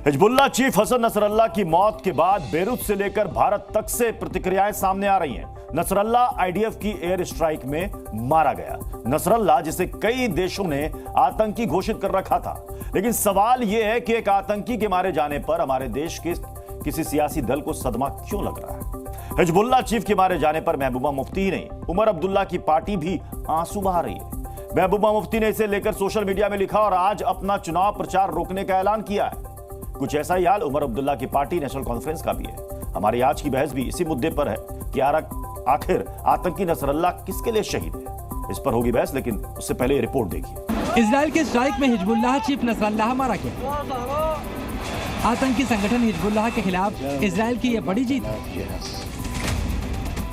Hezbollah chief Hassan Nasrallah की मौत के बाद बेरूत से लेकर भारत तक से प्रतिक्रियाएं सामने आ रही हैं। नसरल्लाह आईडीएफ की एयर स्ट्राइक में मारा गया। नसरल्लाह जिसे कई देशों ने आतंकी घोषित कर रखा था, लेकिन सवाल यह है कि एक आतंकी के मारे जाने पर हमारे देश के किसी सियासी दल को सदमा क्यों लग रहा है। हिजबुल्लाह चीफ के मारे जाने पर महबूबा मुफ्ती ही नहीं, उमर अब्दुल्ला की पार्टी भी आंसू बहा रही है। महबूबा मुफ्ती ने इसे लेकर सोशल मीडिया में लिखा और आज अपना चुनाव प्रचार रोकने का ऐलान किया है। कुछ ऐसा ही हाल उमर अब्दुल्ला की पार्टी नेशनल कॉन्फ्रेंस का भी है। हमारी आज की बहस भी इसी मुद्दे पर है कि आखिर आतंकी नसरल्लाह किसके लिए शहीद है। इस पर होगी बहस, लेकिन उससे पहले ये रिपोर्ट देखिए। इजराइल के स्ट्राइक में हिजबुल्लाह चीफ नसरल्लाह मारा गया। आतंकी संगठन हिजबुल्लाह के खिलाफ इजराइल की यह बड़ी जीत है।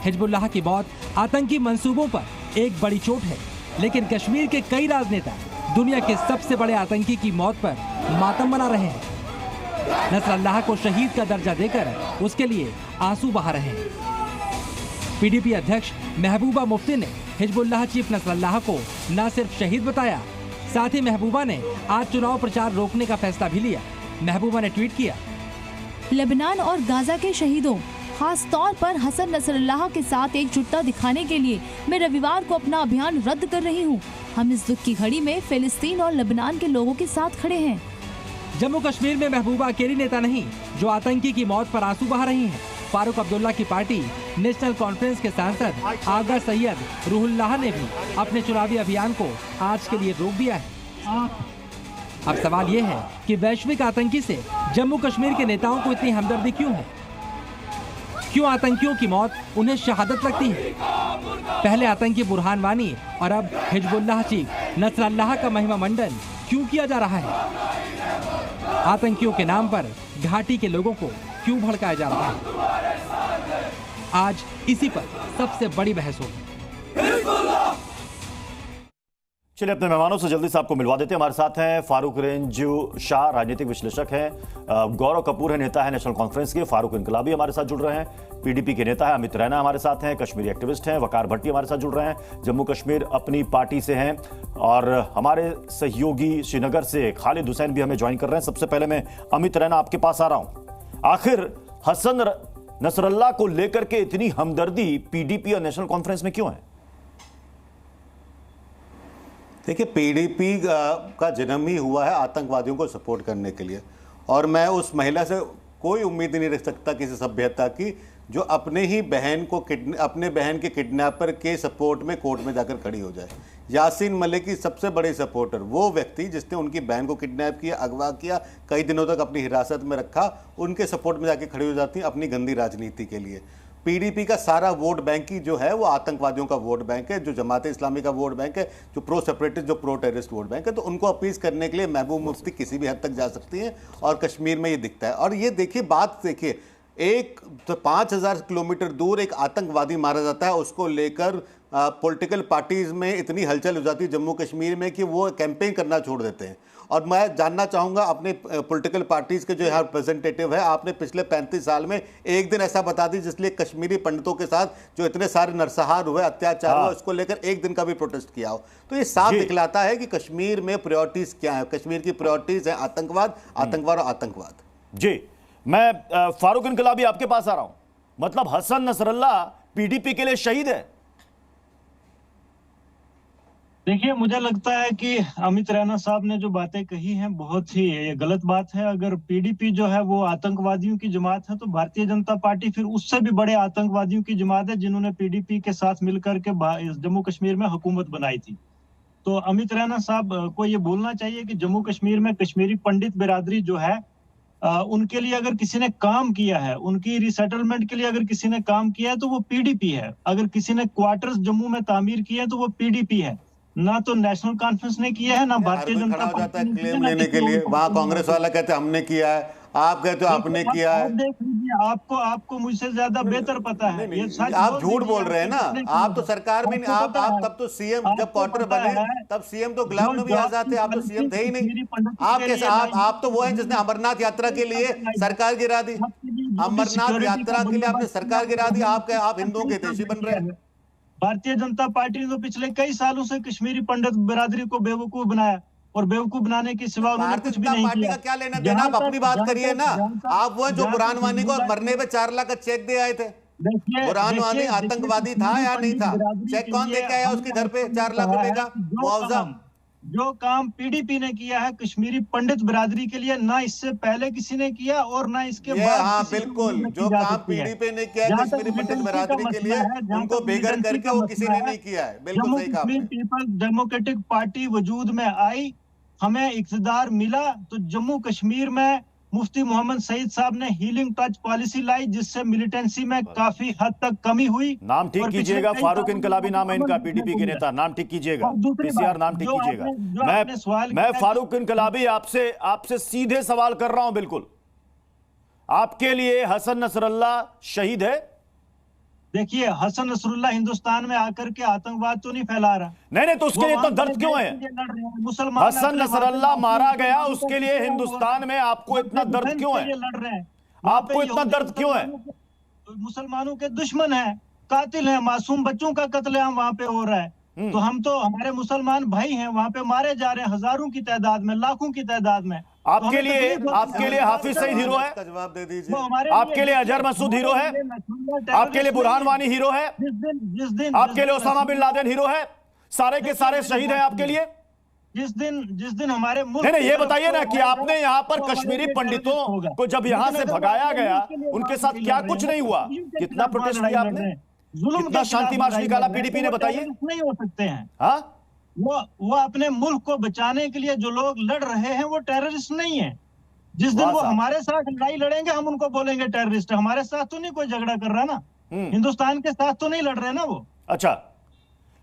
हिजबुल्लाह की मौत आतंकी मंसूबों पर एक बड़ी चोट है, लेकिन कश्मीर के कई राजनेता दुनिया के सबसे बड़े आतंकी की मौत पर मातम मना रहे हैं। नसरल्लाह को शहीद का दर्जा देकर उसके लिए आंसू बहा रहे हैं। पीडीपी अध्यक्ष महबूबा मुफ्ती ने हिजबुल्लाह चीफ नसरल्लाह को न सिर्फ शहीद बताया, साथ ही महबूबा ने आज चुनाव प्रचार रोकने का फैसला भी लिया। महबूबा ने ट्वीट किया, लेबनान और गाजा के शहीदों, खास तौर पर हसन नसरल्लाह के साथ एकजुटता दिखाने के लिए मैं रविवार को अपना अभियान रद्द कर रही हूँ। हम इस दुख की घड़ी में फिलिस्तीन और लेबनान के लोगों के साथ खड़े हैं। जम्मू कश्मीर में महबूबा अकेली नेता नहीं जो आतंकी की मौत पर आंसू बहा रही हैं। फारूक अब्दुल्ला की पार्टी नेशनल कॉन्फ्रेंस के सांसद आगा सैयद रूहुल्लाह ने भी अपने चुनावी अभियान को आज के लिए रोक दिया है। अब सवाल ये है कि वैश्विक आतंकी से जम्मू कश्मीर के नेताओं को इतनी हमदर्दी क्यों है? क्यों आतंकियों की मौत उन्हें शहादत लगती है? पहले आतंकी बुरहान वानी और अब हिजबुल्लाह चीफ नसरल्लाह का महिमा मंडन क्यों किया जा रहा है? आतंकियों के नाम पर घाटी के लोगों को क्यों भड़काया जा रहा है? आज इसी पर सबसे बड़ी बहस होगी। चलिए अपने मेहमानों से जल्दी से आपको मिलवा देते हैं। हमारे साथ हैं फारूक रेंजू शाह, राजनीतिक विश्लेषक हैं। गौरव कपूर है, नेता है नेशनल कॉन्फ्रेंस के। फारूक इनकलाबी हमारे साथ जुड़ रहे हैं। पीडीपी के नेता है अमित रैना हमारे साथ हैं। कश्मीरी एक्टिविस्ट हैं वकार भट्टी हमारे साथ जुड़ रहे हैं, जम्मू कश्मीर अपनी पार्टी से हैं। और हमारे सहयोगी श्रीनगर से खालिद हुसैन भी हमें ज्वाइन कर रहे हैं। सबसे पहले मैं अमित रैना आपके पास आ रहा हूं। आखिर हसन नसरल्लाह को लेकर के इतनी हमदर्दी पीडीपी और नेशनल कॉन्फ्रेंस में क्यों है? देखिए, पीडीपी का जन्म ही हुआ है आतंकवादियों को सपोर्ट करने के लिए, और मैं उस महिला से कोई उम्मीद नहीं रख सकता किसी सभ्यता की जो अपने ही बहन को अपने बहन के किडनैपर के सपोर्ट में कोर्ट में जाकर खड़ी हो जाए। यासीन मलिक की सबसे बड़े सपोर्टर वो व्यक्ति जिसने उनकी बहन को किडनैप किया, अगवा किया, कई दिनों तक अपनी हिरासत में रखा, उनके सपोर्ट में जाके खड़ी हो जाती है अपनी गंदी राजनीति के लिए। पीडीपी का सारा वोट बैंक ही जो है वो आतंकवादियों का वोट बैंक है, जो जमात इस्लामी का वोट बैंक है, जो प्रो सेपरेटिस्ट, जो प्रो टेररिस्ट वोट बैंक है। तो उनको अपील करने के लिए महबूब मुफ्ती किसी भी हद तक जा सकती हैं, और कश्मीर में ये दिखता है। और ये देखिए, बात देखिए, एक तो 5000 किलोमीटर दूर एक आतंकवादी मारा जाता है, उसको लेकर पॉलिटिकल पार्टीज में इतनी हलचल हो जाती है जम्मू कश्मीर में कि वो कैंपेन करना छोड़ देते हैं। और मैं जानना चाहूँगा अपने पॉलिटिकल पार्टीज के जो यहाँ रिप्रेजेंटेटिव है, आपने पिछले 35 साल में एक दिन ऐसा बता दी जिसलिए कश्मीरी पंडितों के साथ जो इतने सारे नरसंहार हुए, अत्याचार हुआ, उसको लेकर एक दिन का भी प्रोटेस्ट किया हो? तो ये साफ दिखलाता है कि कश्मीर में प्रायोरिटीज क्या है। कश्मीर की प्रायोरिटीज है आतंकवाद, आतंकवाद और आतंकवाद। जी, मैं फारूक इनकलाबी आपके पास आ रहा हूं। मतलब हसन नसरल्लाह पीडीपी के लिए शहीद है? देखिए, मुझे लगता है कि अमित रैना साहब ने जो बातें कही हैं बहुत ही ये गलत बात है। अगर पीडीपी जो है वो आतंकवादियों की जमात है, तो भारतीय जनता पार्टी फिर उससे भी बड़े आतंकवादियों की जमात है जिन्होंने पीडीपी के साथ मिलकर के जम्मू कश्मीर में हुकूमत बनाई थी। तो अमित रैना साहब को ये बोलना चाहिए कि जम्मू कश्मीर में कश्मीरी पंडित बिरादरी जो है, उनके लिए अगर किसी ने काम किया है, उनकी रिसेटलमेंट के लिए अगर किसी ने काम किया है तो वो पीडीपी है। अगर किसी ने क्वार्टर्स जम्मू में तामीर किए हैं तो वो पीडीपी है। ना तो नेशनल कॉन्फ्रेंस ने किया है, ना भारतीय जनता पार्टी ने क्लेम लेने के लिए। वहां कांग्रेस वाला कहते हैं हमने किया है, आप कहते हो आपने किया है। देख लीजिए, आपको मुझसे ज्यादा बेहतर पता है। ये सच आप झूठ बोल रहे हैं ना। आप तो सरकार भी नहीं, आप तब तो सीएम जब क्वार्टर बने तब सीएम तो गुलाम नबी आजाद थे, आप तो सीएम थे ही नहीं। आप कैसे, आप तो वो हैं जिसने अमरनाथ यात्रा के लिए सरकार गिरा दी। अमरनाथ यात्रा के लिए आपने सरकार गिरा दी। आप हिंदुओं के देशी बन रहे हैं। भारतीय जनता पार्टी ने तो पिछले कई सालों से कश्मीरी पंडित बिरादरी को बेवकूफ बनाया। और बेवकूफ बनाने के सिवा उन्होंने भारतीय कुछ भी जनता नहीं पार्टी किया। का क्या लेना देना, आप अपनी बात करिए ना। आप वो जो बुरहान वानी को मरने पे 4 लाख का चेक दे आए थे, बुरहान वानी आतंकवादी था या नहीं था? चेक कौन दे के आया उसके घर पे 4 लाख रुपए का मुआवजा? जो काम पीडीपी ने किया है कश्मीरी पंडित बिरादरी के लिए, ना इससे पहले किसी ने किया और ना इसके बाद। हाँ बिल्कुल, जो काम पीडीपी ने किया है कश्मीरी पंडित बिरादरी के लिए, उनको बेघर करके वो किसी ने नहीं किया है। बिल्कुल सही कहा आपने। पीपल्स डेमोक्रेटिक पार्टी वजूद में आई, हमें इक़्तिदार मिला, तो जम्मू कश्मीर में मुफ्ती मोहम्मद सईद साहब ने हीलिंग टच पॉलिसी लाई, जिससे मिलिटेंसी में काफी हद तक कमी हुई। नाम ठीक कीजिएगा, फारूक इनकलाबी नाम है इनका, पीडीपी के नेता, नाम ठीक कीजिएगा, पीसीआर नाम ठीक कीजिएगा। मैं फारूक इनकलाबी आपसे सीधे सवाल कर रहा हूं। बिल्कुल, आपके लिए हसन नसरल्लाह शहीद है? देखिए, हसन नसरुल्लाह हिंदुस्तान में आकर के आतंकवाद तो नहीं फैला रहा। नहीं, तो उसके लिए इतना दर्द क्यों है? मुसलमान हसन नसरल्लाह मारा गया, उसके लिए हिंदुस्तान में आपको इतना दर्द क्यों है? लड़ रहे हैं, आपको इतना दर्द क्यों है? मुसलमानों के दुश्मन है, कातिल है, मासूम बच्चों का कत्लेआम वहां पे हो रहा है। तो हम तो, हमारे मुसलमान भाई हैं वहां पे मारे जा रहे हैं, हजारों की तादाद में, लाखों की तादाद में। आपके लिए हाफिज सईद हीरो है? जवाब दे दीजिए। आपके लिए अजहर मसूद हीरो है? आपके लिए बुरहान वानी हीरो है? जिस दिन आपके लिए ओसामा बिन लादेन हीरो है? सारे के सारे शहीद हैं आपके लिए? जिस दिन हमारे मुल्क, नहीं, ये बताइए ना कि आपने यहाँ पर कश्मीरी पंडितों को जब यहाँ से भगाया गया, उनके साथ क्या कुछ नहीं हुआ? कितना प्रोटेस्ट किया आपने? कितना शांति मार्च निकाला पीडीपी ने, बताइए? नहीं हो सकते हैं। हाँ, वो अपने मुल्क को बचाने के लिए जो लोग लड़ रहे हैं वो टेररिस्ट नहीं है। जिस दिन वो हमारे साथ लड़ाई लड़ेंगे हम उनको बोलेंगे टेररिस्ट। हमारे साथ तो नहीं कोई झगड़ा कर रहा ना, हिंदुस्तान के साथ तो नहीं लड़ रहे ना वो। अच्छा,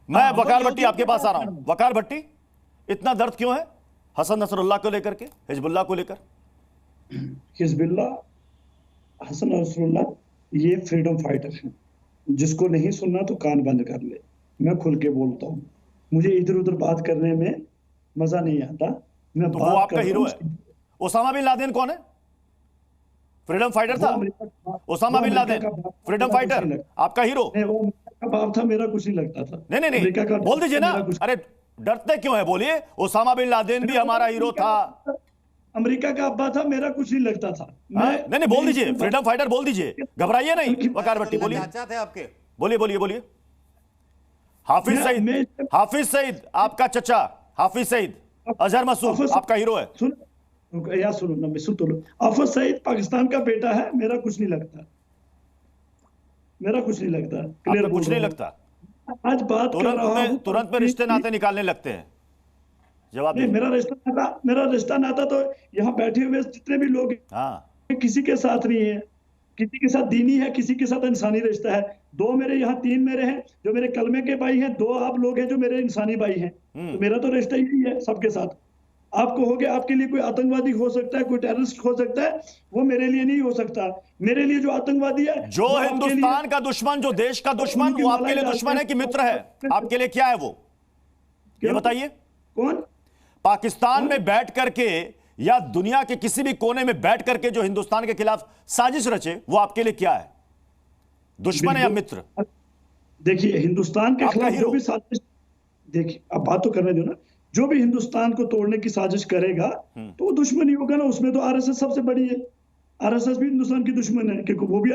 मैं वकार भट्टी आपके पास आ रहा हूं। वकार भट्टी, इतना दर्द क्यों है हसन नसरुल्लाह को लेकर के, हिजबुल्लाह को लेकर? हिजबुल्लाह, हसन नसरुल्लाह ये फ्रीडम फाइटर है, जिसको नहीं सुनना तो कान बंद कर ले। मैं खुल के बोलता हूँ, मुझे इधर उधर बात करने में मजा नहीं आता। मैं तो वो आपका हीरो है। ओसामा बिन लादेन कौन है? फ्रीडम फाइटर था Osama bin Laden, freedom fighter, आपका हीरो? वो अमेरिका का बाप था, मेरा कुछ नहीं लगता था। नहीं, बोल दीजिए ना। अरे डरते क्यों है, बोलिए। ओसामा बिन लादेन भी हमारा हीरो था। अमेरिका का अब्बा था, मेरा कुछ नहीं लगता था। नहीं, बोल दीजिए, फ्रीडम फाइटर बोल दीजिए, घबराइए नहीं। वकार भट्टी बोलिए, आपके बोलिए। हाफिज सईद आपका चचा, हाफिज सईद, अजहर मसूद आपका हीरो है। सुनो ना, सुन तो लो। हाफिज सईद पाकिस्तान का बेटा है, मेरा कुछ नहीं लगता। क्लियर, कुछ नहीं लगता। आज बात कर रहा हूं, तुरंत में रिश्ते नाते निकालने लगते हैं। जवाब नहीं, मेरा रिश्ता नाता तो यहाँ बैठे हुए जितने भी लोग हैं, किसी के साथ नहीं है। किसी के साथ दीनी है, किसी के साथ इंसानी रिश्ता है। 2 मेरे यहाँ, 3 मेरे हैं जो मेरे कलमे के भाई हैं, 2 आप लोग हैं जो मेरे इंसानी भाई हैं। तो मेरा तो रिश्ता यही है सबके साथ। आप कहोगे आपके लिए कोई आतंकवादी हो सकता है, कोई टेररिस्ट हो सकता है, वो मेरे लिए नहीं हो सकता। मेरे लिए जो आतंकवादी है, जो हिंदुस्तान का दुश्मन, जो देश का दुश्मन, वो आपके लिए दुश्मन है कि मित्र है? आपके लिए क्या है वो, ये बताइए। कौन? पाकिस्तान में बैठ करके या दुनिया के किसी भी कोने में बैठ करके जो हिंदुस्तान के खिलाफ साजिश रचे, वो आपके लिए क्या है, दुश्मन है या मित्र? देखिए, हिंदुस्तान के खिलाफ जो भी साजिश, देखिए अब बात तो करने दो ना, जो भी हिंदुस्तान को तोड़ने की साजिश करेगा तो वो दुश्मन ही होगा ना। उसमें तो आरएसएस सबसे बड़ी है। आरएसएस भी हिंदुस्तान की दुश्मन है, क्योंकि वो भी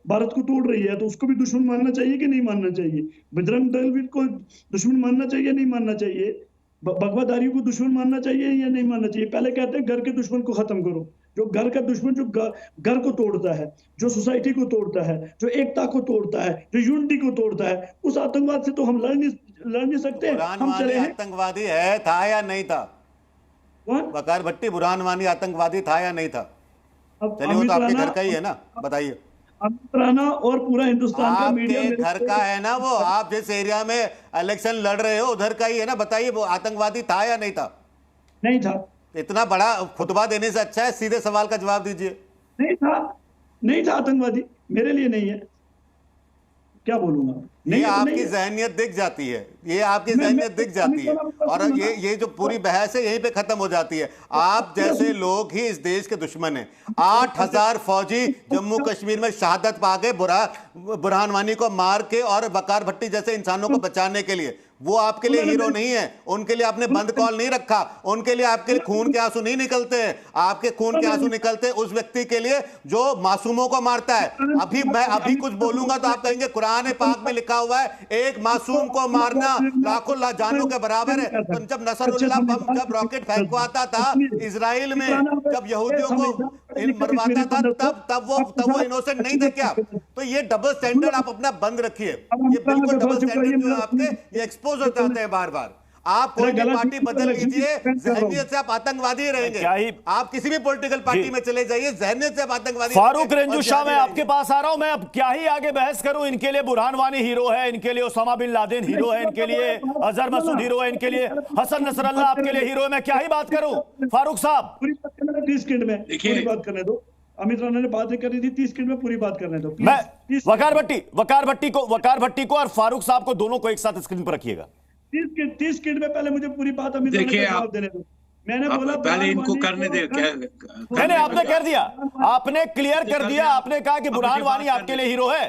भारत को तोड़ रही है, तो उसको भी दुश्मन मानना चाहिए कि नहीं मानना चाहिए? बजरंग दल भी को दुश्मन मानना चाहिए, नहीं मानना चाहिए? भगवादारियों को दुश्मन मानना चाहिए या नहीं मानना चाहिए? पहले कहते हैं घर के दुश्मन को खत्म करो। जो घर का दुश्मन, जो घर को तोड़ता है, जो सोसाइटी को तोड़ता है, जो एकता को तोड़ता है, जो यूनिटी को तोड़ता है, उस आतंकवाद से तो हम लड़ नहीं सकते। हम चले आतंकवादी है, था या नहीं था? वकार भट्टी, बुरहान वानी आतंकवादी था या नहीं था? चलिए, वो तो आपके घर का ही है ना, बताइए। राना और पूरा हिंदुस्तान का मीडिया आपके घर का है ना वो, आप जिस एरिया में इलेक्शन लड़ रहे हो उधर का ही है ना, बताइए वो आतंकवादी था या नहीं था? नहीं था। इतना बड़ा खुतबा देने से अच्छा है सीधे सवाल का जवाब दीजिए। नहीं था आतंकवादी, मेरे लिए नहीं है। क्या बोलूंगा? ये आपकी जहनियत दिख जाती है, ये आपकी जहनियत दिख जाती है, और ये जो पूरी बहस है यहीं पे खत्म हो जाती है। आप जैसे लोग ही इस देश के दुश्मन हैं। 8000 फौजी जम्मू कश्मीर में शहादत पा गए बुरहान वानी को मार के और वकार भट्टी जैसे इंसानों को बचाने के लिए। वो आपके लिए हीरो नहीं है, उनके लिए आपने बंद कॉल नहीं रखा, उनके लिए आपके खून के आंसू नहीं निकलते हैं, आपके खून के आंसू निकलते उस व्यक्ति के लिए जो मासूमों को मारता है। मैं कुछ बोलूंगा तो आप कहेंगे कुरान पाक में लिखा हुआ है एक मासूम को मारना लाखों जानों के बराबर है। तो जब नसरुल्लाह बम जब रॉकेट फेंकवाता था इजराइल में, जब यहूदियों को मरवाता था, तब वो इनोसेंट नहीं थे क्या? तो ये डबल स्टैंडर्ड आप अपना बंद रखिए, ये बिल्कुल डबल स्टैंडर्ड जो आपके ये एक्सपोज हो जाते हैं बार बार। आप कोई भी पार्टी बदल लीजिए, ज़हनियत से आप आतंकवादी रहेंगे। आप किसी भी पॉलिटिकल पार्टी में चले जाइए, ज़हनियत से आप आतंकवादी। फारूक रेंजू शाह, मैं आपके पास आ रहा हूं। मैं अब क्या ही आगे बहस करूं। इनके लिए बुरहान वानी हीरो है, इनके लिए उसामा बिन लादेन हीरो है, इनके लिए अजहर मसूद हीरो है, इनके लिए हसन नसरल्लाह आपके लिए हीरो है। मैं क्या ही बात करूं फारूक साहब? 30 सेकंड में पूरी बात करने दो। अमित राणा ने बातें करी थी, 30 सेकंड में पूरी बात करने दो। मैं वकार भट्टी को और फारूक साहब को दोनों को एक साथ स्क्रीन पर रखिएगा। 30 सेकंड में पहले मुझे पूरी बात अमित राणा को जवाब देने दो। मैंने बोला पहले इनको करने दे। मैंने आपने कर दिया, आपने क्लियर कर दिया, आपने कहा कि बुरहान वानी आपके लिए हीरो है।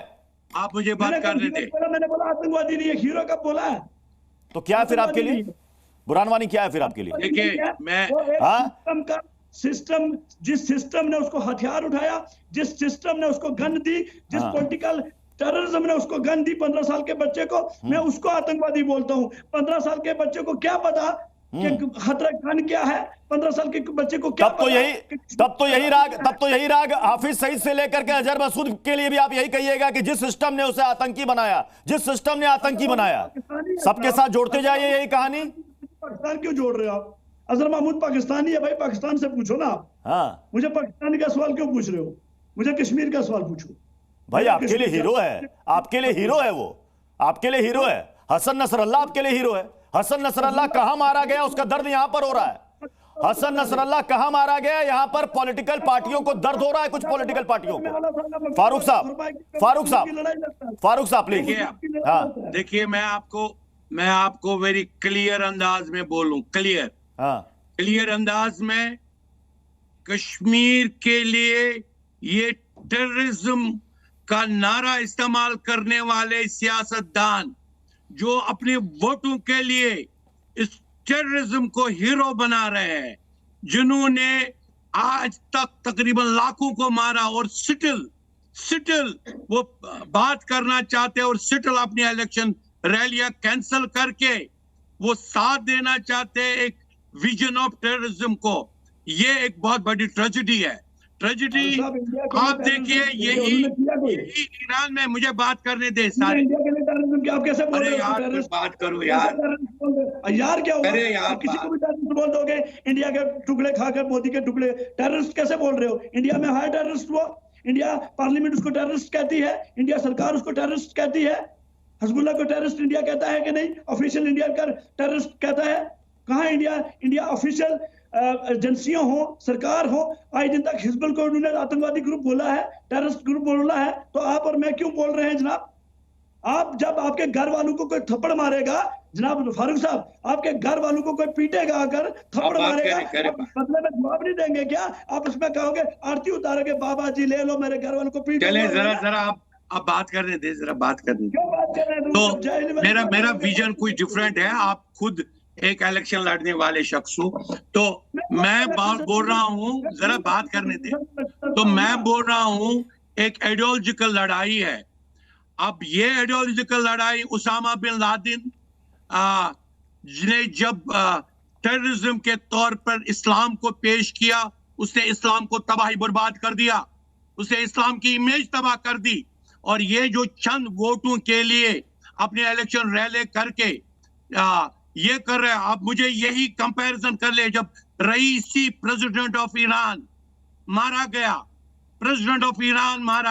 आप मुझे बात करने दे। मैंने बोला आतंकवादी नहीं है, हीरो कब बोला है? तो क्या फिर आपके लिए बुरहान वानी क्या है फिर आपके लिए? देखिए मैं सिस्टम जिस सिस्टम ने उसको हथियार उठाया, जिस सिस्टम ने उसको गन दी, जिस पॉलिटिकल टेररिज्म ने उसको गन दी 15 साल के बच्चे को, मैं उसको आतंकवादी बोलता हूँ। 15 साल के बच्चे को क्या पता कि खतरा गन क्या है? 15 साल के बच्चे को क्या पता? तब तो यही राग हाफिज सईद से लेकर के अजहर मसूद के लिए भी आप यही कहिएगा कि जिस सिस्टम ने उसे आतंकी बनाया, जिस सिस्टम ने आतंकी बनाया, सबके साथ जोड़ते जाइए यही कहानी। पाकिस्तान क्यों जोड़ रहे हो आप? अजहर महमूद पाकिस्तानी है भाई, पाकिस्तान से पूछो ना आप। हाँ, मुझे पाकिस्तान का सवाल क्यों पूछ रहे हो? मुझे कश्मीर का सवाल पूछो भाई। आपके लिए हीरो है, आपके लिए हीरो है, वो आपके लिए हीरो है। हसन नसरल्लाह आपके लिए हीरो है। हसन नसरल्लाह कहां मारा गया उसका दर्द यहां पर हो रहा है। हसन नसरल्लाह कहां मारा गया, यहां पर पॉलिटिकल पार्टियों को दर्द हो रहा है, कुछ पॉलिटिकल पार्टियों को। फारूक साहब प्लीज। हाँ, देखिए मैं आपको वेरी क्लियर अंदाज में बोलूं, क्लियर अंदाज में, कश्मीर के लिए ये टेररिज्म का नारा इस्तेमाल करने वाले सियासतदान जो अपने वोटों के लिए इस टेररिज्म को हीरो बना रहे हैं, जिन्होंने आज तक तकरीबन लाखों को मारा और सिटिल वो बात करना चाहते हैं और सिटिल अपनी इलेक्शन रैलियां कैंसिल करके वो साथ देना चाहते हैं एक विजन ऑफ टेररिज्म को। ये एक बहुत बड़ी ट्रेजेडी है। ट्रेजेडी आप देखिए, यही ईरान में, मुझे बात करने दे सारे। आप कैसे बोल रहे हो? बात करो यार क्या हुआ? आप किसी को भी टेररिस्ट बोल दोगे? इंडिया के टुकड़े खाकर मोदी के टुकड़े टेररिस्ट कैसे बोल रहे हो? इंडिया में है टेररिस्ट वो? इंडिया पार्लियामेंट उसको टेररिस्ट कहती है, इंडिया सरकार उसको टेररिस्ट कहती है। हिजबुल्लाह को टेररिस्ट इंडिया कहता है कि नहीं? ऑफिशियल इंडिया का टेररिस्ट कहता है? कहाँ इंडिया ऑफिशियल एजेंसियां हो, सरकार हो, आज दिन तक हिजबुल को उन्होंने आतंकवादी ग्रुप बोला है, टेररिस्ट ग्रुप बोला है। तो आप और मैं क्यों बोल रहे हैं जनाब? आप जब आपके घर वालों को कोई थप्पड़ मारेगा, जनाब फारूक साहब, आपके घर वालों को कोई पीटेगा, अगर थप्पड़ मारेगा, बदले में जवाब नहीं देंगे क्या? आप उसमें कहोगे आरती उतारोगे, बाबा जी ले लो मेरे घर वालों को पीटो। चले जरा आप बात करने दे, जरा बात करने दे। तो मेरा विजन कुछ डिफरेंट है। आप खुद एक इलेक्शन लड़ने वाले शख्स हो, तो मैं बात बोल रहा हूँ, जरा बात करने दे। तो मैं बोल रहा हूँ एक आइडियोलॉजिकल लड़ाई है। अब ये आइडियोलॉजिकल लड़ाई उसामा बिन लादेन जिन्हें जब टेररिज्म के तौर पर इस्लाम को पेश किया, उसने इस्लाम को तबाही बर्बाद कर दिया, उसने इस्लाम की इमेज तबाह कर दी। और ये जो चंद वोटों के लिए अपने इलेक्शन रैली करके ये कर रहे हैं। आप मुझे यही कंपैरिजन कर ले, जब रईसी प्रेसिडेंट ऑफ ईरान मारा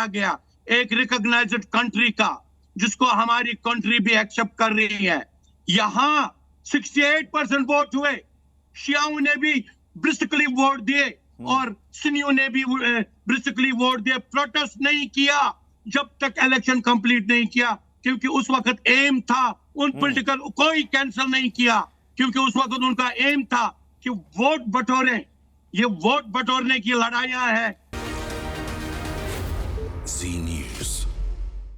गया, एक रिकॉग्नाइज्ड कंट्री का, जिसको हमारी कंट्री भी एक्सेप्ट कर रही है, यहाँ 68% वोट हुए। शियाओं ने भी ब्रिस्कली वोट दिए और सुन्नियों ने भी ब्रिस्कली वोट दिए। प्रोटेस्ट नहीं किया जब तक इलेक्शन कंप्लीट नहीं किया, क्योंकि उस वक्त एम था उन पॉलिटिकल, कोई कैंसिल नहीं किया, क्योंकि उस वक्त उनका एम था कि वोट बटोरें। ये वोट बटोरने की लड़ाइयां हैं।